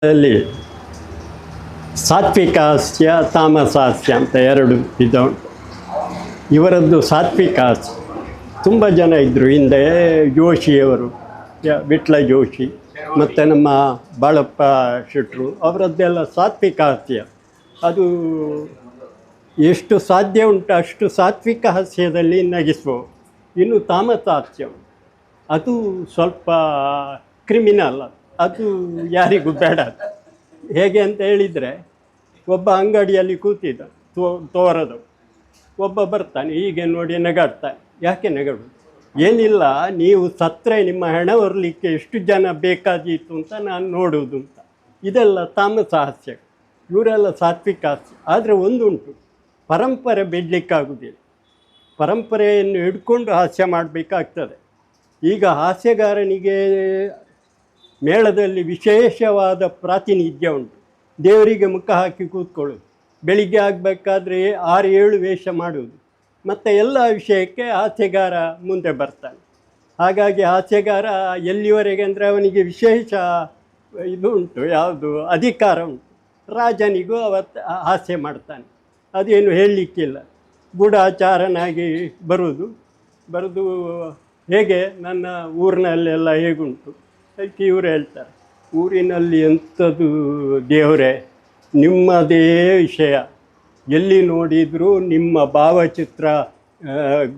ಅಲ್ಲಿ ಸಾತ್ವಿಕ ಹಾಸ್ಯ ತಾಮಸ ಹಾಸ್ಯ ಅಂತ ಎರಡು ವಿಧ ಉಂಟು. ಇವರದ್ದು ಸಾತ್ವಿಕ ಹಾಸ್ಯ ತುಂಬ ಜನ ಇದ್ದರು ಹಿಂದೆ. ಜೋಶಿಯವರು, ವಿಟ್ಲ ಜೋಶಿ ಮತ್ತು ನಮ್ಮ ಬಾಳಪ್ಪ ಶೆಟ್ಟರು, ಅವರದ್ದೆಲ್ಲ ಸಾತ್ವಿಕ ಹಾಸ್ಯ. ಅದು ಎಷ್ಟು ಸಾಧ್ಯ ಉಂಟು ಅಷ್ಟು ಸಾತ್ವಿಕ ಹಾಸ್ಯದಲ್ಲಿ ನಗಿಸ್ಬೋದು. ಇನ್ನು ತಾಮಸ ಹಾಸ್ಯ ಅದು ಸ್ವಲ್ಪ ಕ್ರಿಮಿನಲ್, ಅದು ಯಾರಿಗೂ ಬೇಡ. ಹೇಗೆ ಅಂತ ಹೇಳಿದರೆ, ಒಬ್ಬ ಅಂಗಡಿಯಲ್ಲಿ ಕೂತಿದ್ದ ತೋರದು, ಒಬ್ಬ ಬರ್ತಾನೆ, ಹೀಗೆ ನೋಡಿ ನಗಾಡ್ತಾನೆ. ಯಾಕೆ ನಗಾಡು? ಏನಿಲ್ಲ, ನೀವು ಸತ್ತರೆ ನಿಮ್ಮ ಹೆಣ ಹೊರಲಿಕ್ಕೆ ಎಷ್ಟು ಜನ ಬೇಕಾದೀತು ಅಂತ ನಾನು ನೋಡುವುದು ಅಂತ. ಇದೆಲ್ಲ ತಾಮಸ ಹಾಸ್ಯ, ಇವರೆಲ್ಲ ಸಾತ್ವಿಕ ಹಾಸ್ಯ. ಆದರೆ ಒಂದುಂಟು, ಪರಂಪರೆ ಬಿಡಲಿಕ್ಕಾಗುವುದಿಲ್ಲ. ಪರಂಪರೆಯನ್ನು ಹಿಡ್ಕೊಂಡು ಹಾಸ್ಯ ಮಾಡಬೇಕಾಗ್ತದೆ. ಈಗ ಹಾಸ್ಯಗಾರನಿಗೆ ಮೇಳದಲ್ಲಿ ವಿಶೇಷವಾದ ಪ್ರಾತಿನಿಧ್ಯ ಉಂಟು. ದೇವರಿಗೆ ಮುಖ ಹಾಕಿ ಕೂತ್ಕೊಳ್ಳೋದು, ಬೆಳಿಗ್ಗೆ ಆಗಬೇಕಾದ್ರೆ 6-7 ವೇಷ ಮಾಡುವುದು, ಮತ್ತು ಎಲ್ಲ ವಿಷಯಕ್ಕೆ ಹಾಸ್ಯಗಾರ ಮುಂದೆ ಬರ್ತಾನೆ. ಹಾಗಾಗಿ ಹಾಸ್ಯಗಾರ ಎಲ್ಲಿವರೆಗೆ ಅಂದರೆ ಅವನಿಗೆ ವಿಶೇಷ ಇದು ಉಂಟು, ಯಾವುದು ಅಧಿಕಾರ ಉಂಟು. ರಾಜನಿಗೂ ಅವತ್ತು ಹಾಸ್ಯ ಮಾಡ್ತಾನೆ, ಅದೇನು ಹೇಳಲಿಕ್ಕಿಲ್ಲ. ಗೂಢಾಚಾರನಾಗಿ ಬರುವುದು ಹೇಗೆ ನನ್ನ ಊರಿನಲ್ಲೆಲ್ಲ ಹೇಗುಂಟು. ಅದಕ್ಕೆ ಇವರು ಹೇಳ್ತಾರೆ, ಊರಿನಲ್ಲಿ ಎಂಥದ್ದು ದೇವರೇ, ನಿಮ್ಮದೇ ವಿಷಯ, ಎಲ್ಲಿ ನೋಡಿದರೂ ನಿಮ್ಮ ಭಾವಚಿತ್ರ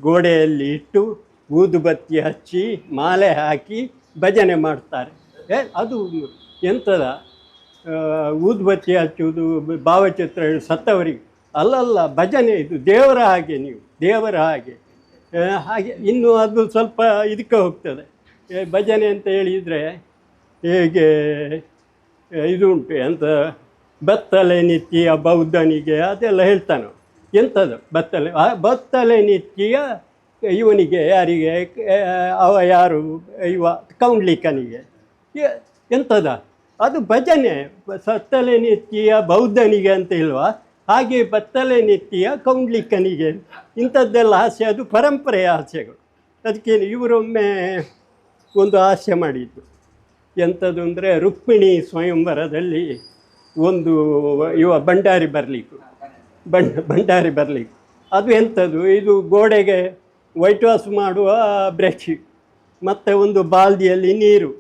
ಗೋಡೆಯಲ್ಲಿ ಇಟ್ಟು ಊದುಬತ್ತಿ ಹಚ್ಚಿ ಮಾಲೆ ಹಾಕಿ ಭಜನೆ ಮಾಡ್ತಾರೆ. ಅದು ಎಂಥದ ಊದುಬತ್ತಿ ಹಚ್ಚುವುದು ಭಾವಚಿತ್ರ ಸತ್ತವರಿಗೆ ಅಲ್ಲಲ್ಲ, ಭಜನೆ ಇದು ದೇವರ ಹಾಗೆ, ನೀವು ದೇವರ ಹಾಗೆ. ಇನ್ನು ಅದು ಸ್ವಲ್ಪ ಇದಕ್ಕೆ ಹೋಗ್ತದೆ. ಭಜನೆ ಅಂತ ಹೇಳಿದರೆ ಹೇಗೆ ಇದು ಉಂಟು, ಎಂತ ಬತ್ತಲೆ ನಿತ್ಯ ಬೌದ್ಧನಿಗೆ ಅದೆಲ್ಲ ಹೇಳ್ತಾನೆ. ಎಂಥದ್ದು ಬತ್ತಲೆ ನಿತ್ಯ ಇವನಿಗೆ, ಯಾರಿಗೆ, ಅವ ಯಾರು, ಇವ ಕೌಂಡ್ಲಿಕನಿಗೆ. ಎಂಥದ ಅದು ಭಜನೆ. ಸತ್ತಲೆ ನಿತ್ಯ ಬೌದ್ಧನಿಗೆ ಅಂತ ಇಲ್ವಾ, ಹಾಗೆ ಬತ್ತಲೆ ನಿತ್ಯ ಕೌಂಡ್ಲಿಕನಿಗೆ. ಇಂಥದ್ದೆಲ್ಲ ಹಾಸ್ಯ, ಅದು ಪರಂಪರೆಯ ಹಾಸ್ಯಗಳು. ಅದಕ್ಕೆ ಇವರೊಮ್ಮೆ ಒಂದು ಹಾಸ್ಯ ಮಾಡಿದ್ದು. ಎಂಥದ್ದು ಅಂದರೆ, ರುಕ್ಮಿಣಿ ಸ್ವಯಂವರದಲ್ಲಿ ಒಂದು ಭಂಡಾರಿ ಬರಲಿಕ್ಕೆ ಅದು ಎಂಥದ್ದು, ಇದು ಗೋಡೆಗೆ ವೈಟ್ ವಾಶ್ ಮಾಡುವ ಬ್ರಷ್, ಮತ್ತು ಒಂದು ಬಾಲ್ದಿಯಲ್ಲಿ ನೀರು,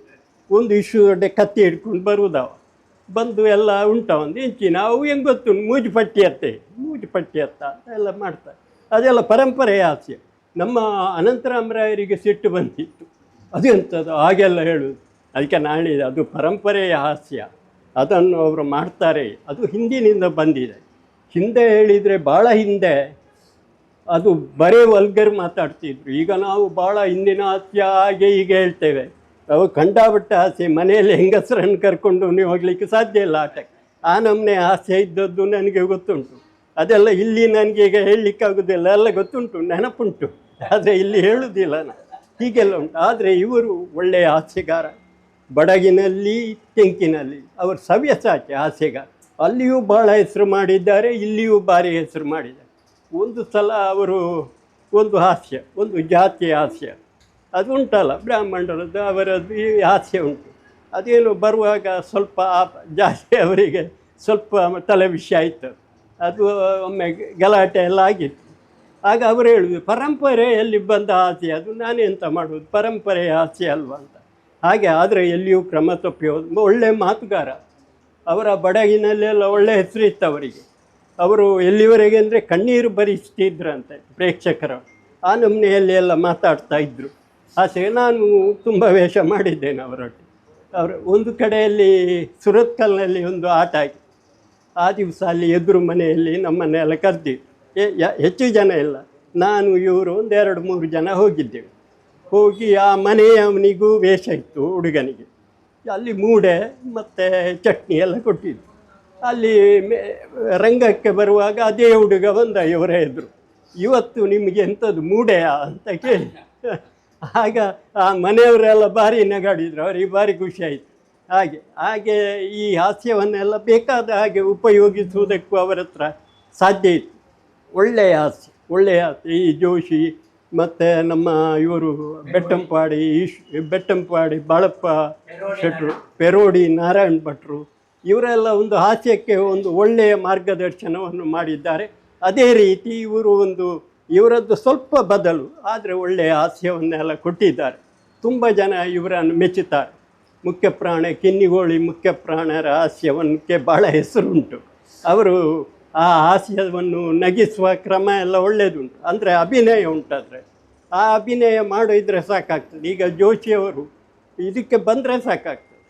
ಒಂದು ಇಷ್ಟು ದೊಡ್ಡ ಕತ್ತಿ ಹಿಡ್ಕೊಂಡು ಬರುವುದವ. ಬಂದು ಎಲ್ಲ ಉಂಟ ಒಂದು ಇಂಚಿನ, ಅವು ಹೆಂಗೆ ಗೊತ್ತು, ಮೂಜು ಪಟ್ಟಿ ಅತ್ತ ಎಲ್ಲ ಮಾಡ್ತಾರೆ. ಅದೆಲ್ಲ ಪರಂಪರೆಯ ಹಾಸ್ಯ. ನಮ್ಮ ಅನಂತರಾಮರಾಯರಿಗೆ ಸಿಟ್ಟು ಬಂದಿತ್ತು, ಅದು ಎಂಥದ್ದು ಹಾಗೆಲ್ಲ ಹೇಳುವುದು. ಅದಕ್ಕೆ ನಾನು ಹೇಳಿದೆ, ಅದು ಪರಂಪರೆಯ ಹಾಸ್ಯ, ಅದನ್ನು ಅವರು ಮಾಡ್ತಾರೆ. ಅದು ಹಿಂದಿನಿಂದ ಬಂದಿದೆ. ಹಿಂದೆ ಹೇಳಿದರೆ ಭಾಳ ಹಿಂದೆ ಅದು ಬರೇ ವಲ್ಗರ್ ಮಾತಾಡ್ತಿದ್ರು. ಈಗ ನಾವು ಭಾಳ ಹಿಂದಿನ ಹಾಸ್ಯ ಹಾಗೆ ಹೀಗೆ ಹೇಳ್ತೇವೆ. ಅವು ಕಂಡಾಬಿಟ್ಟ ಹಾಸ್ಯ. ಮನೆಯಲ್ಲಿ ಹೆಂಗಸರನ್ನು ಕರ್ಕೊಂಡು ನೀವು ಹೋಗಲಿಕ್ಕೆ ಸಾಧ್ಯ ಇಲ್ಲ ಆಟಕ್ಕೆ. ಆ ನಮ್ಮನೆ ಹಾಸ್ಯ ಇದ್ದದ್ದು ನನಗೆ ಗೊತ್ತುಂಟು. ಅದೆಲ್ಲ ಇಲ್ಲಿ ನನಗೆ ಈಗ ಹೇಳಲಿಕ್ಕಾಗೋದಿಲ್ಲ, ಎಲ್ಲ ಗೊತ್ತುಂಟು, ನೆನಪುಂಟು, ಆದರೆ ಇಲ್ಲಿ ಹೇಳುವುದಿಲ್ಲ ನಾನು. ಹೀಗೆಲ್ಲ ಉಂಟು. ಆದರೆ ಇವರು ಒಳ್ಳೆಯ ಹಾಸ್ಯಗಾರ. ಬಡಗಿನಲ್ಲಿ ತೆಂಕಿನಲ್ಲಿ ಅವರು ಸವ್ಯಸಾಚಿ ಹಾಸ್ಯಗಾರ. ಅಲ್ಲಿಯೂ ಭಾಳ ಹೆಸರು ಮಾಡಿದ್ದಾರೆ, ಇಲ್ಲಿಯೂ ಭಾರಿ ಹೆಸರು ಮಾಡಿದ್ದಾರೆ. ಒಂದು ಸಲ ಅವರು ಒಂದು ಹಾಸ್ಯ, ಒಂದು ಜಾತಿಯ ಹಾಸ್ಯ ಅದು ಉಂಟಲ್ಲ, ಬ್ರಾಹ್ಮಣರದ್ದು ಅವರದ್ದು ಈ ಹಾಸ್ಯ ಉಂಟು. ಅದೇನು ಬರುವಾಗ ಸ್ವಲ್ಪ ಜಾಸ್ತಿ ಅವರಿಗೆ ಸ್ವಲ್ಪ ತಲೆ ವಿಷಯ ಆಯಿತು. ಅದು ಒಮ್ಮೆ ಗಲಾಟೆ ಎಲ್ಲ ಆಗಿತ್ತು. ಆಗ ಅವರು ಹೇಳುವುದು, ಪರಂಪರೆಯಲ್ಲಿ ಬಂದ ಹಾಸ್ಯ ಅದು, ನಾನೆಂತ ಮಾಡುವುದು, ಪರಂಪರೆಯ ಹಾಸ್ಯ ಅಲ್ವಾ ಅಂತ. ಹಾಗೆ ಆದರೆ ಎಲ್ಲಿಯೂ ಕ್ರಮ ತಪ್ಪಿ ಹೋದ ಒಳ್ಳೆಯ ಮಾತುಗಾರ. ಅವರ ಬಡಗಿನಲ್ಲೆಲ್ಲ ಒಳ್ಳೆಯ ಹೆಸರು ಇತ್ತು ಅವರಿಗೆ. ಅವರು ಎಲ್ಲಿವರೆಗೆ ಅಂದರೆ ಕಣ್ಣೀರು ಬರಿಸ್ತಿದ್ರಂತೆ ಪ್ರೇಕ್ಷಕರು. ಆ ನಮನೆಯಲ್ಲಿ ಎಲ್ಲ ಮಾತಾಡ್ತಾ ಇದ್ದರು. ಹಾಸ್ಯ. ನಾನು ತುಂಬ ವೇಷ ಮಾಡಿದ್ದೇನೆ ಅವರೊಟ್ಟಿಗೆ. ಅವರು ಒಂದು ಕಡೆಯಲ್ಲಿ ಸುರತ್ಕಲ್ನಲ್ಲಿ ಒಂದು ಆಟ ಆಗಿ, ಆ ದಿವಸ ಅಲ್ಲಿ ಎದುರು ಮನೆಯಲ್ಲಿ ನಮ್ಮನ್ನೆಲ್ಲ ಕರೆದಿದ್ದು. ಹೆಚ್ಚು ಜನ ಇಲ್ಲ, ನಾನು ಇವರು ಒಂದು 2-3 ಜನ ಹೋಗಿದ್ದೆವು. ಹೋಗಿ ಆ ಮನೆಯವನಿಗೂ ವೇಷ ಇತ್ತು, ಹುಡುಗನಿಗೆ. ಅಲ್ಲಿ ಮೂಡೆ ಮತ್ತು ಚಟ್ನಿ ಎಲ್ಲ ಕೊಟ್ಟಿದ್ದು. ಅಲ್ಲಿ ರಂಗಕ್ಕೆ ಬರುವಾಗ ಅದೇ ಹುಡುಗ ಬಂದ ಇವರ ಎದುರು, ಇವತ್ತು ನಿಮಗೆ ಎಂಥದ್ದು ಮೂಡೆಯಾ ಅಂತ ಕೇಳಿ. ಆಗ ಆ ಮನೆಯವರೆಲ್ಲ ಭಾರಿ ನಗಾಡಿದ್ರು, ಅವರಿಗೆ ಭಾರಿ ಖುಷಿ ಆಯಿತು. ಹಾಗೆ ಈ ಹಾಸ್ಯವನ್ನೆಲ್ಲ ಬೇಕಾದ ಹಾಗೆ ಉಪಯೋಗಿಸುವುದಕ್ಕೂ ಅವರ ಹತ್ರ ಸಾಧ್ಯ ಇತ್ತು. ಒಳ್ಳೆಯ ಹಾಸ್ಯ. ಈ ಜೋಶಿ ಮತ್ತು ನಮ್ಮ ಇವರು ಬೆಟ್ಟಂಪಾಡಿ ಬಾಳಪ್ಪ ಶೆಟ್ಟರು, ಪೆರೋಡಿ ನಾರಾಯಣ್ ಭಟ್ರು, ಇವರೆಲ್ಲ ಒಂದು ಹಾಸ್ಯಕ್ಕೆ ಒಂದು ಒಳ್ಳೆಯ ಮಾರ್ಗದರ್ಶನವನ್ನು ಮಾಡಿದ್ದಾರೆ. ಅದೇ ರೀತಿ ಇವರು ಇವರದ್ದು ಸ್ವಲ್ಪ ಬದಲು ಆದರೆ ಒಳ್ಳೆಯ ಹಾಸ್ಯವನ್ನೆಲ್ಲ ಕೊಟ್ಟಿದ್ದಾರೆ. ತುಂಬ ಜನ ಇವರನ್ನು ಮೆಚ್ಚುತ್ತಾರೆ. ಮುಖ್ಯ ಪ್ರಾಣ ಕಿನ್ನಿಗೋಳಿ ಮುಖ್ಯ ಪ್ರಾಣರ ಹಾಸ್ಯವನ್ನೇ ಭಾಳ ಹೆಸರುಂಟು. ಅವರು ಆ ಹಾಸ್ಯವನ್ನು ನಗಿಸುವ ಕ್ರಮ ಎಲ್ಲ ಒಳ್ಳೆಯದುಂಟು. ಅಂದರೆ ಅಭಿನಯ ಉಂಟಾದರೆ ಆ ಅಭಿನಯ ಮಾಡಿದರೆ ಸಾಕಾಗ್ತದೆ. ಈಗ ಜೋಶಿಯವರು ಇದಕ್ಕೆ ಬಂದರೆ ಸಾಕಾಗ್ತದೆ.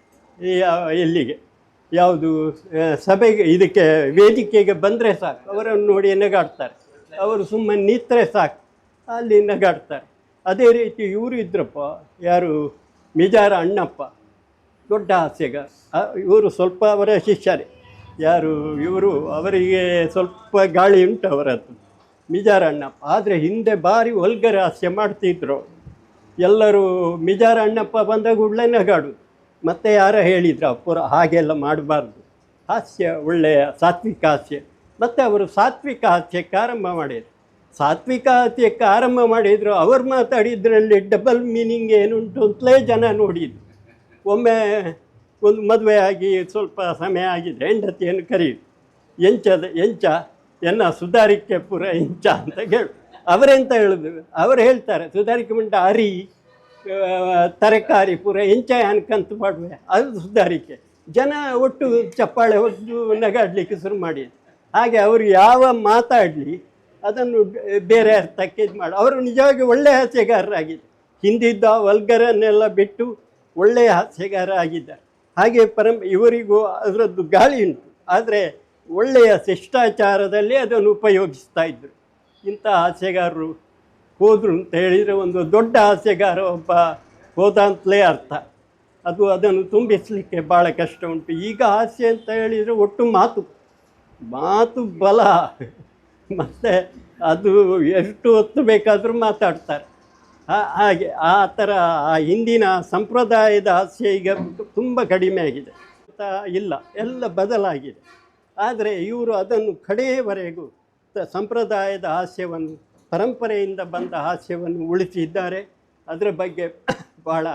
ಎಲ್ಲಿಗೆ ಯಾವುದು ಸಭೆಗೆ ಇದಕ್ಕೆ ವೇದಿಕೆಗೆ ಬಂದರೆ ಸಾಕು, ಅವರನ್ನು ನೋಡಿ ನಗಾಡ್ತಾರೆ. ಅವರು ಸುಮ್ಮನೆ ನಿಂತರೆ ಸಾಕು, ಅಲ್ಲಿ ನಗಾಡ್ತಾರೆ. ಅದೇ ರೀತಿ ಇವರು ಇದ್ರಪ್ಪ, ಯಾರು ಮಿಜಾರ ಅಣ್ಣಪ್ಪ, ದೊಡ್ಡ ಹಾಸ್ಯಗಾರ. ಇವರು ಸ್ವಲ್ಪ ಅವರ ಶಿಷ್ಯರೇ. ಯಾರು ಇವರು, ಅವರಿಗೆ ಸ್ವಲ್ಪ ಗಾಳಿ ಉಂಟು ಅವರದ್ದು, ಮಿಜಾರ ಅಣ್ಣಪ್ಪ. ಆದರೆ ಹಿಂದೆ ಭಾರಿ ವಲ್ಗರ ಹಾಸ್ಯ ಮಾಡ್ತಿದ್ರು ಎಲ್ಲರೂ. ಮಿಜಾರ ಅಣ್ಣಪ್ಪ ಬಂದ ಕೂಡಲೇ ನಗಾಡೋದು. ಮತ್ತು ಯಾರೋ ಹೇಳಿದ್ರು ಪುರ ಹಾಗೆಲ್ಲ ಮಾಡಬಾರ್ದು, ಹಾಸ್ಯ ಒಳ್ಳೆಯ ಸಾತ್ವಿಕ ಹಾಸ್ಯ. ಮತ್ತು ಅವರು ಸಾತ್ವಿಕ ಹಾಸ್ಯಕ್ಕೆ ಆರಂಭ ಮಾಡಿದರು. ಸಾತ್ವಿಕ ಹಾಸ್ಯಕ್ಕೆ ಆರಂಭ ಮಾಡಿದರು. ಅವರು ಮಾತಾಡಿದ್ರಲ್ಲಿ ಡಬಲ್ ಮೀನಿಂಗ್ ಏನುಂಟು ಅಂತಲೇ ಜನ ನೋಡಿದ್ರು. ಒಮ್ಮೆ ಒಂದು ಮದುವೆ ಆಗಿ ಸ್ವಲ್ಪ ಸಮಯ ಆಗಿದೆ, ಹೆಂಡತಿಯನ್ನು ಕರೆಯಿತು. ಎಂಚ ಎನ್ನ ಸುಧಾರಿಕೆ ಪುರ ಎಂಚ ಅಂತ ಹೇಳು. ಅವರೆಂತ ಹೇಳೋದು, ಅವರು ಹೇಳ್ತಾರೆ ಸುಧಾರಿಕೆ ಮುಂಟ ಅರಿ ತರಕಾರಿ ಪೂರ ಎಂಚ ಅನ್ಕಂತ ಮಾಡುವೆ, ಅದು ಸುಧಾರಿಕೆ. ಜನ ಒಟ್ಟು ಚಪ್ಪಾಳೆ ಹೊಡೆದು ನಗಾಡಲಿಕ್ಕೆ ಶುರು ಮಾಡಿದ್ರು. ಹಾಗೆ ಅವರು ಯಾವ ಮಾತಾಡಲಿ ಅದನ್ನು ಬೇರೆ ಅರ್ಥಕ್ಕೆ ಇದು ಮಾಡಿ, ಅವರು ನಿಜವಾಗಿ ಒಳ್ಳೆಯ ಹಾಸ್ಯಗಾರರಾಗಿದೆ. ಹಿಂದಿದ್ದ ವಲ್ಗರನ್ನೆಲ್ಲ ಬಿಟ್ಟು ಒಳ್ಳೆಯ ಹಾಸ್ಯಗಾರ ಆಗಿದ್ದಾರೆ. ಹಾಗೆ ಇವರಿಗೂ ಅದರದ್ದು ಗಾಳಿ ಉಂಟು, ಆದರೆ ಒಳ್ಳೆಯ ಶಿಷ್ಟಾಚಾರದಲ್ಲಿ ಅದನ್ನು ಉಪಯೋಗಿಸ್ತಾ ಇದ್ದರು. ಇಂಥ ಹಾಸ್ಯಗಾರರು ಹೋದರು ಅಂತ ಹೇಳಿದರೆ ಒಂದು ದೊಡ್ಡ ಹಾಸ್ಯಗಾರ ಒಬ್ಬ ಹೋದ ಅಂತಲೇ ಅರ್ಥ. ಅದನ್ನು ತುಂಬಿಸಲಿಕ್ಕೆ ಭಾಳ ಕಷ್ಟ ಉಂಟು. ಈಗ ಹಾಸ್ಯ ಅಂತ ಹೇಳಿದರೆ ಒಟ್ಟು ಮಾತು ಬಲ, ಮತ್ತು ಅದು ಎಷ್ಟು ಹೊತ್ತು ಬೇಕಾದರೂ ಮಾತಾಡ್ತಾರೆ. ಹಾಗೆ ಆ ಥರ ಆ ಹಿಂದಿನ ಸಂಪ್ರದಾಯದ ಹಾಸ್ಯ ಈಗ ತುಂಬ ಕಡಿಮೆ ಆಗಿದೆ ಅಂತ ಇಲ್ಲ, ಎಲ್ಲ ಬದಲಾಗಿದೆ. ಆದರೆ ಇವರು ಅದನ್ನು ಕಡೆಯವರೆಗೂ ಸಂಪ್ರದಾಯದ ಹಾಸ್ಯವನ್ನು, ಪರಂಪರೆಯಿಂದ ಬಂದ ಹಾಸ್ಯವನ್ನು ಉಳಿಸಿದ್ದಾರೆ. ಅದರ ಬಗ್ಗೆ ಬಹಳ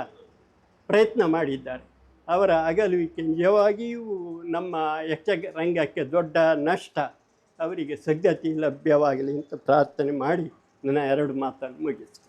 ಪ್ರಯತ್ನ ಮಾಡಿದ್ದಾರೆ. ಅವರ ಅಗಲುವಿಕೆ ನಿಜವಾಗಿಯೂ ನಮ್ಮ ಯಕ್ಷರಂಗಕ್ಕೆ ದೊಡ್ಡ ನಷ್ಟ. ಅವರಿಗೆ ಸದ್ಗತಿ ಲಭ್ಯವಾಗಲಿ ಅಂತ ಪ್ರಾರ್ಥನೆ ಮಾಡಿ ನನ್ನ 2 ಮಾತನ್ನು ಮುಗಿಸ್ತೇನೆ.